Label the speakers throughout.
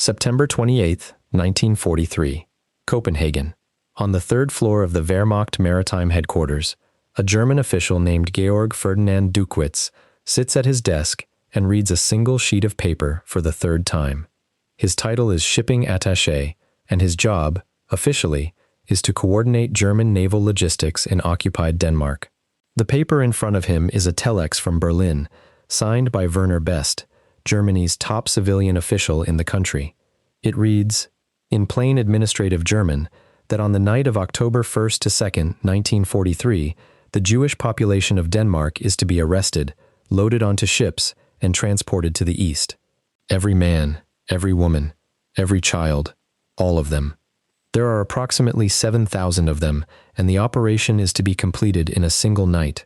Speaker 1: September 28, 1943. Copenhagen. On the third floor of the Wehrmacht maritime headquarters, a German official named Georg Ferdinand Duckwitz sits at his desk and reads a single sheet of paper for the third time. His title is shipping attaché, and his job, officially, is to coordinate German naval logistics in occupied Denmark. The paper in front of him is a telex from Berlin, signed by Werner Best, Germany's top civilian official in the country. It reads, in plain administrative German, that on the night of October 1st to 2nd, 1943, the Jewish population of Denmark is to be arrested, loaded onto ships, and transported to the east. Every man, every woman, every child, all of them. There are approximately 7,000 of them, and the operation is to be completed in a single night.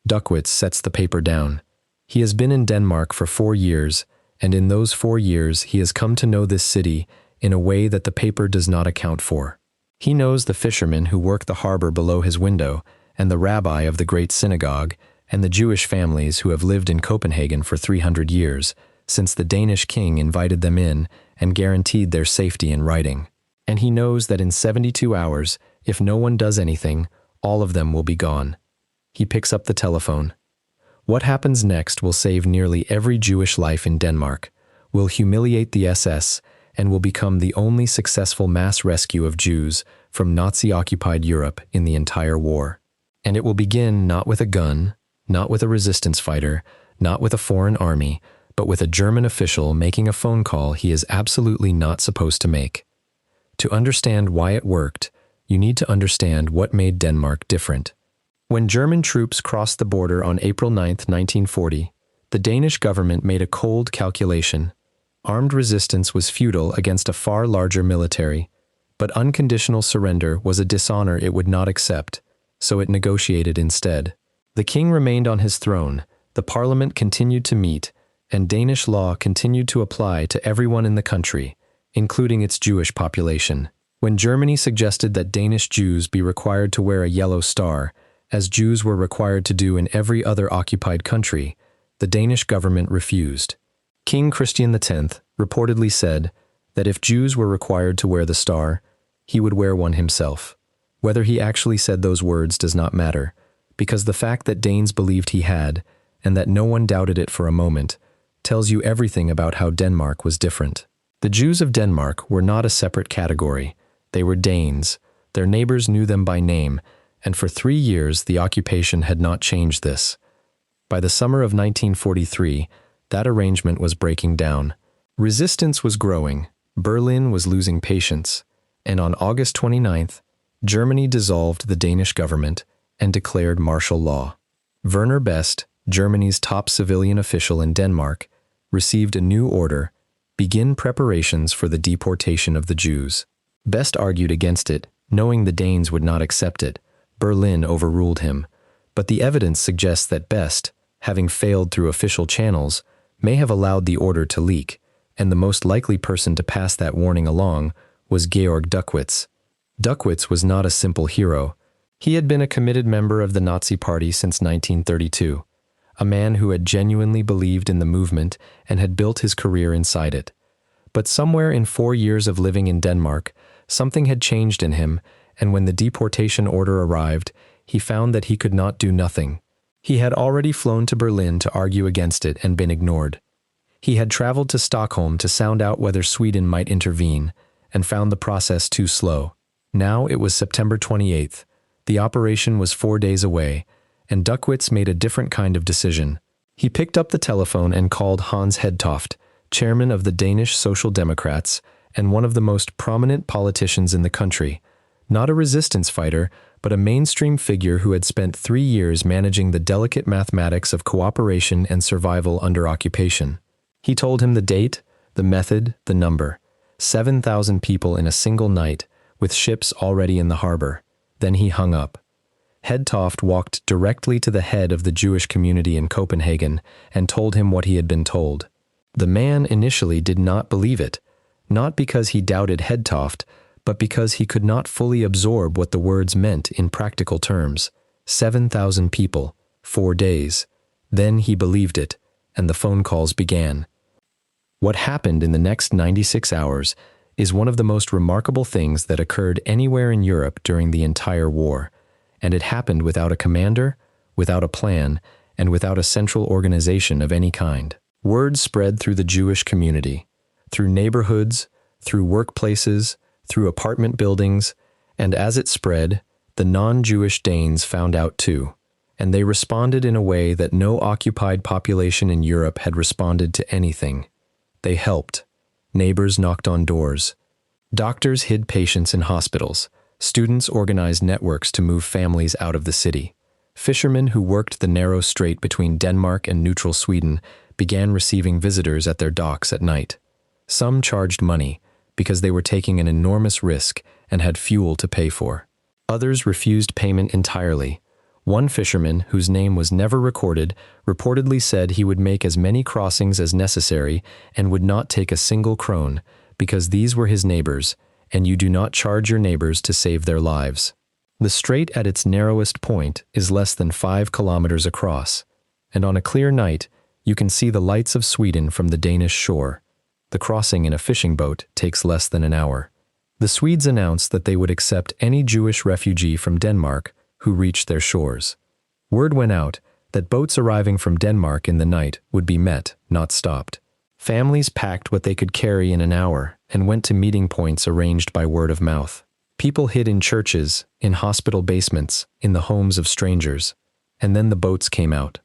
Speaker 1: Duckwitz sets the paper down. He has been in Denmark for 4 years, and in those 4 years he has come to know this city in a way that the paper does not account for. He knows the fishermen who work the harbor below his window, and the rabbi of the great synagogue, and the Jewish families who have lived in Copenhagen for 300 years, since the Danish king invited them in and guaranteed their safety in writing. And he knows that in 72 hours, if no one does anything, all of them will be gone. He picks up the telephone. What happens next will save nearly every Jewish life in Denmark, will humiliate the SS, and will become the only successful mass rescue of Jews from Nazi-occupied Europe in the entire war. And it will begin not with a gun, not with a resistance fighter, not with a foreign army, but with a German official making a phone call he is absolutely not supposed to make. To understand why it worked, you need to understand what made Denmark different. When German troops crossed the border on April 9, 1940, the Danish government made a cold calculation. Armed resistance was futile against a far larger military, but unconditional surrender was a dishonor it would not accept, so it negotiated instead. The king remained on his throne, the parliament continued to meet, and Danish law continued to apply to everyone in the country, including its Jewish population. When Germany suggested that Danish Jews be required to wear a yellow star, as Jews were required to do in every other occupied country, the Danish government refused. King Christian X reportedly said that if Jews were required to wear the star, he would wear one himself. Whether he actually said those words does not matter, because the fact that Danes believed he had, and that no one doubted it for a moment, tells you everything about how Denmark was different. The Jews of Denmark were not a separate category. They were Danes. Their neighbors knew them by name, and for 3 years the occupation had not changed this. By the summer of 1943, that arrangement was breaking down. Resistance was growing, Berlin was losing patience, and on August 29th, Germany dissolved the Danish government and declared martial law. Werner Best, Germany's top civilian official in Denmark, received a new order: begin preparations for the deportation of the Jews. Best argued against it, knowing the Danes would not accept it. Berlin overruled him, but the evidence suggests that Best, having failed through official channels, may have allowed the order to leak, and the most likely person to pass that warning along was Georg Duckwitz. Duckwitz was not a simple hero. He had been a committed member of the Nazi Party since 1932, a man who had genuinely believed in the movement and had built his career inside it. But somewhere in 4 years of living in Denmark, something had changed in him, and when the deportation order arrived, he found that he could not do nothing. He had already flown to Berlin to argue against it and been ignored. He had traveled to Stockholm to sound out whether Sweden might intervene, and found the process too slow. Now it was September 28th. The operation was 4 days away, and Duckwitz made a different kind of decision. He picked up the telephone and called Hans Hedtoft, chairman of the Danish Social Democrats and one of the most prominent politicians in the country. Not a resistance fighter, but a mainstream figure who had spent 3 years managing the delicate mathematics of cooperation and survival under occupation. He told him the date, the method, the number. 7,000 people in a single night, with ships already in the harbor. Then he hung up. Hedtoft walked directly to the head of the Jewish community in Copenhagen and told him what he had been told. The man initially did not believe it, not because he doubted Hedtoft, but because he could not fully absorb what the words meant in practical terms. 7,000 people, 4 days. Then he believed it, and the phone calls began. What happened in the next 96 hours is one of the most remarkable things that occurred anywhere in Europe during the entire war, and it happened without a commander, without a plan, and without a central organization of any kind. Word spread through the Jewish community, through neighborhoods, through workplaces, through apartment buildings, and as it spread, the non-Jewish Danes found out too, and they responded in a way that no occupied population in Europe had responded to anything. They helped. Neighbors knocked on doors. Doctors hid patients in hospitals. Students organized networks to move families out of the city. Fishermen who worked the narrow strait between Denmark and neutral Sweden began receiving visitors at their docks at night. Some charged money because they were taking an enormous risk and had fuel to pay for. Others refused payment entirely. One fisherman, whose name was never recorded, reportedly said he would make as many crossings as necessary and would not take a single krone, because these were his neighbors, and you do not charge your neighbors to save their lives. The strait at its narrowest point is less than 5 kilometers across, and on a clear night, you can see the lights of Sweden from the Danish shore. The crossing in a fishing boat takes less than an hour. The Swedes announced that they would accept any Jewish refugee from Denmark who reached their shores. Word went out that boats arriving from Denmark in the night would be met, not stopped. Families packed what they could carry in an hour and went to meeting points arranged by word of mouth. People hid in churches, in hospital basements, in the homes of strangers, and then the boats came out.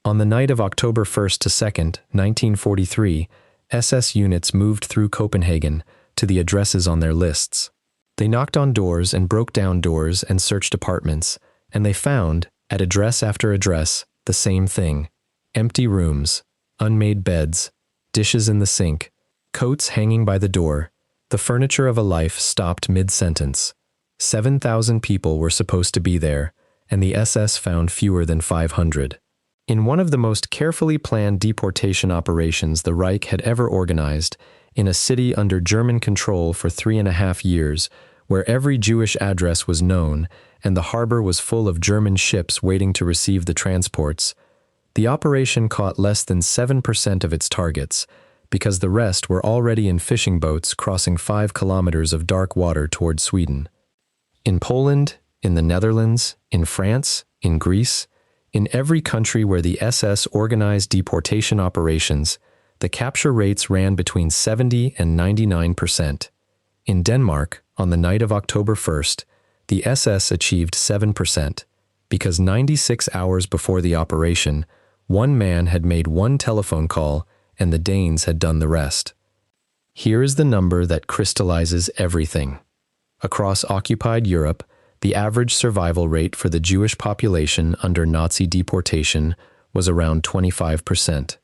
Speaker 1: On the night of October 1st to 2nd, 1943, SS units moved through Copenhagen to the addresses on their lists. They knocked on doors and broke down doors and searched apartments, and they found, at address after address, the same thing: empty rooms, unmade beds, dishes in the sink, coats hanging by the door. The furniture of a life stopped mid-sentence. 7,000 people were supposed to be there, and the SS found fewer than 500. In one of the most carefully planned deportation operations the Reich had ever organized, in a city under German control for 3.5 years, where every Jewish address was known and the harbor was full of German ships waiting to receive the transports, the operation caught less than 7% of its targets, because the rest were already in fishing boats crossing 5 kilometers of dark water toward Sweden. In Poland, in the Netherlands, in France, in Greece, in every country where the SS organized deportation operations, the capture rates ran between 70 and 99%. In Denmark, on the night of October 1st, the SS achieved 7%, because 96 hours before the operation, one man had made one telephone call and the Danes had done the rest. Here is the number that crystallizes everything. Across occupied Europe, the average survival rate for the Jewish population under Nazi deportation was around 25%,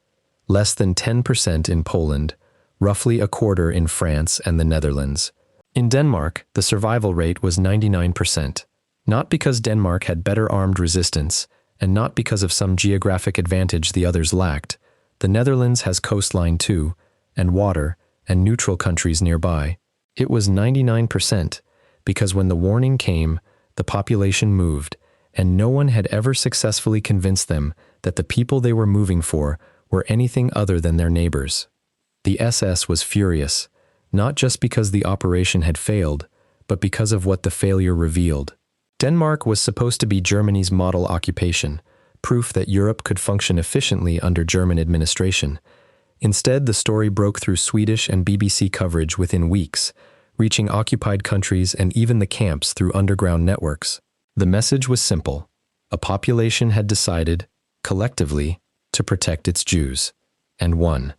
Speaker 1: less than 10% in Poland, roughly a quarter in France and the Netherlands. In Denmark, the survival rate was 99%, not because Denmark had better armed resistance, and not because of some geographic advantage the others lacked. The Netherlands has coastline too, and water, and neutral countries nearby. It was 99%, because when the warning came, the population moved, and no one had ever successfully convinced them that the people they were moving for were anything other than their neighbors. The SS was furious, not just because the operation had failed, but because of what the failure revealed. Denmark was supposed to be Germany's model occupation, proof that Europe could function efficiently under German administration. Instead, the story broke through Swedish and BBC coverage within weeks, reaching occupied countries and even the camps through underground networks. The message was simple: a population had decided, collectively, to protect its Jews, and won.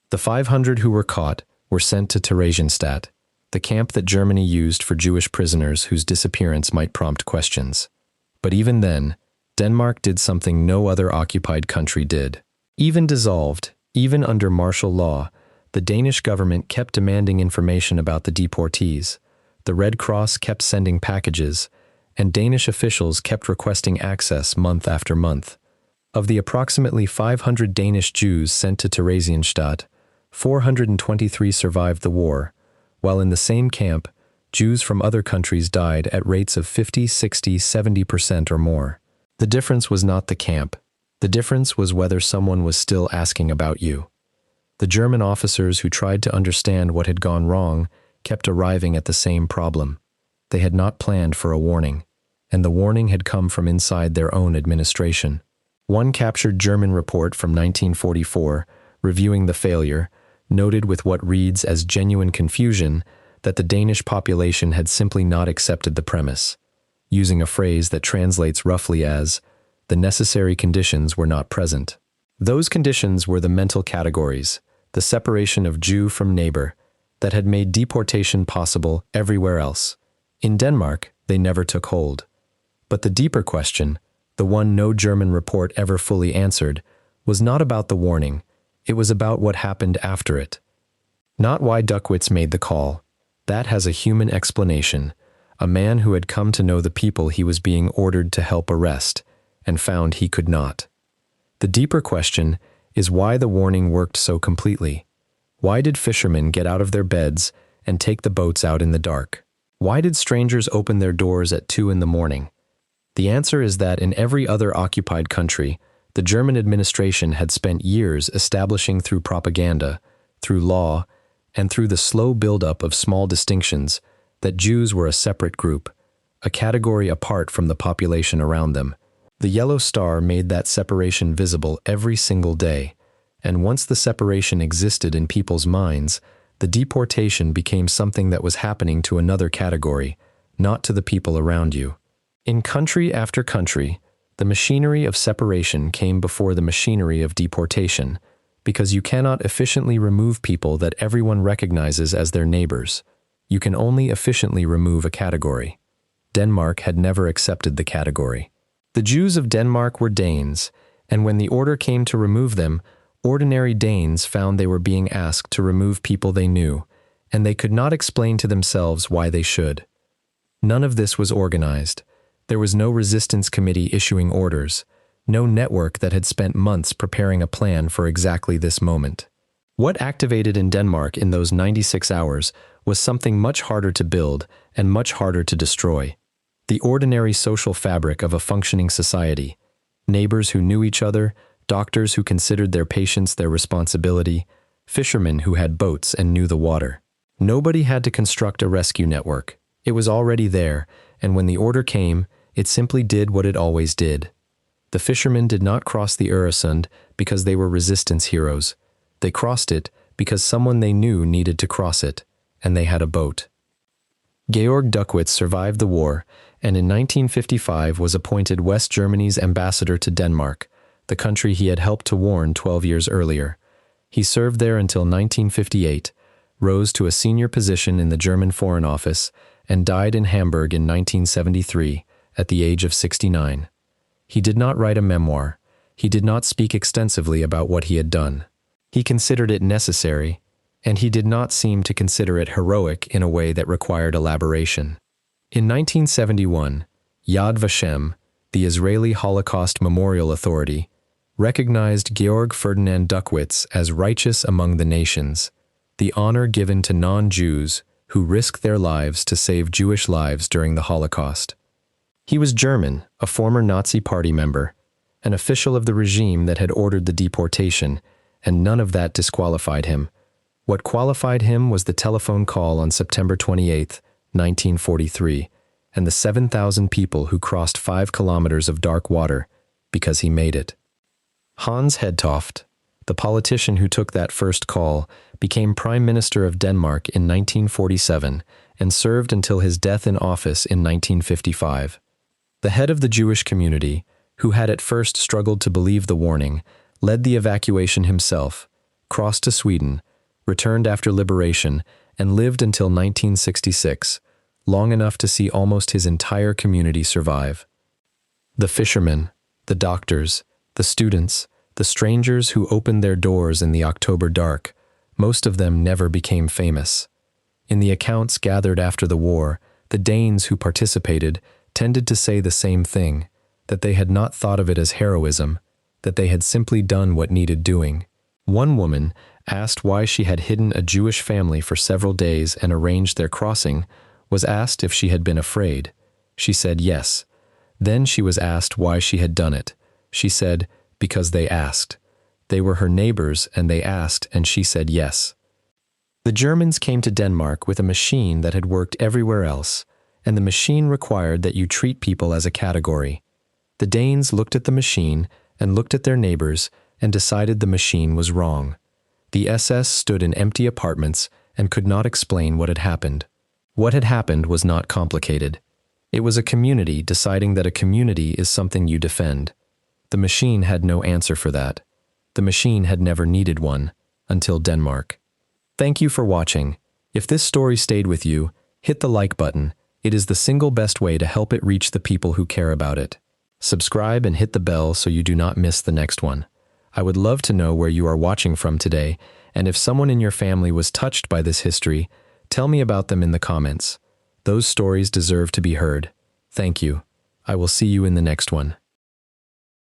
Speaker 1: The 500 who were caught were sent to Theresienstadt, the camp that Germany used for Jewish prisoners whose disappearance might prompt questions. But even then, Denmark did something no other occupied country did. Even dissolved, even under martial law, the Danish government kept demanding information about the deportees. The Red Cross kept sending packages, and Danish officials kept requesting access month after month. Of the approximately 500 Danish Jews sent to Theresienstadt, 423 survived the war, while in the same camp, Jews from other countries died at rates of 50, 60, 70% or more. The difference was not the camp. The difference was whether someone was still asking about you. The German officers who tried to understand what had gone wrong kept arriving at the same problem. They had not planned for a warning, and the warning had come from inside their own administration. One captured German report from 1944, reviewing the failure, noted with what reads as genuine confusion that the Danish population had simply not accepted the premise, using a phrase that translates roughly as, "the necessary conditions were not present." Those conditions were the mental categories, the separation of Jew from neighbor, that had made deportation possible everywhere else. In Denmark, they never took hold. But the deeper question, the one no German report ever fully answered, was not about the warning, it was about what happened after it. Not why Duckwitz made the call. That has a human explanation, a man who had come to know the people he was being ordered to help arrest, and found he could not. The deeper question is why the warning worked so completely. Why did fishermen get out of their beds and take the boats out in the dark? Why did strangers open their doors at 2 in the morning? The answer is that in every other occupied country, the German administration had spent years establishing through propaganda, through law, and through the slow buildup of small distinctions that Jews were a separate group, a category apart from the population around them. The yellow star made that separation visible every single day, and once the separation existed in people's minds, the deportation became something that was happening to another category, not to the people around you. In country after country, the machinery of separation came before the machinery of deportation, because you cannot efficiently remove people that everyone recognizes as their neighbors. You can only efficiently remove a category. Denmark had never accepted the category. The Jews of Denmark were Danes, and when the order came to remove them, ordinary Danes found they were being asked to remove people they knew, and they could not explain to themselves why they should. None of this was organized. There was no resistance committee issuing orders, no network that had spent months preparing a plan for exactly this moment. What activated in Denmark in those 96 hours was something much harder to build and much harder to destroy. The ordinary social fabric of a functioning society. Neighbors who knew each other, doctors who considered their patients their responsibility, fishermen who had boats and knew the water. Nobody had to construct a rescue network. It was already there, and when the order came, it simply did what it always did. The fishermen did not cross the Øresund because they were resistance heroes. They crossed it because someone they knew needed to cross it, and they had a boat. Georg Duckwitz survived the war, and in 1955 was appointed West Germany's ambassador to Denmark, the country he had helped to warn 12 years earlier. He served there until 1958, rose to a senior position in the German Foreign Office, and died in Hamburg in 1973, at the age of 69. He did not write a memoir. He did not speak extensively about what he had done. He considered it necessary, and he did not seem to consider it heroic in a way that required elaboration. In 1971, Yad Vashem, the Israeli Holocaust Memorial Authority, recognized Georg Ferdinand Duckwitz as righteous among the nations, the honor given to non-Jews who risked their lives to save Jewish lives during the Holocaust. He was German, a former Nazi Party member, an official of the regime that had ordered the deportation, and none of that disqualified him. What qualified him was the telephone call on September 28, 1943, and the 7,000 people who crossed 5 kilometers of dark water because he made it. Hans Hedtoft, the politician who took that first call, became Prime Minister of Denmark in 1947 and served until his death in office in 1955. The head of the Jewish community, who had at first struggled to believe the warning, led the evacuation himself, crossed to Sweden, returned after liberation, and lived until 1966, long enough to see almost his entire community survive. The fishermen, the doctors, the students, the strangers who opened their doors in the October dark, most of them never became famous. In the accounts gathered after the war, the Danes who participated tended to say the same thing, that they had not thought of it as heroism, that they had simply done what needed doing. One woman, asked why she had hidden a Jewish family for several days and arranged their crossing, was asked if she had been afraid. She said yes. Then she was asked why she had done it. She said, because they asked. They were her neighbors, and they asked, and she said yes. The Germans came to Denmark with a machine that had worked everywhere else, and the machine required that you treat people as a category. The Danes looked at the machine and looked at their neighbors and decided the machine was wrong. The SS stood in empty apartments and could not explain what had happened. What had happened was not complicated. It was a community deciding that a community is something you defend. The machine had no answer for that. The machine had never needed one, until Denmark. Thank you for watching. If this story stayed with you, hit the like button. It is the single best way to help it reach the people who care about it. Subscribe and hit the bell so you do not miss the next one. I would love to know where you are watching from today, and if someone in your family was touched by this history, tell me about them in the comments. Those stories deserve to be heard. Thank you. I will see you in the next one.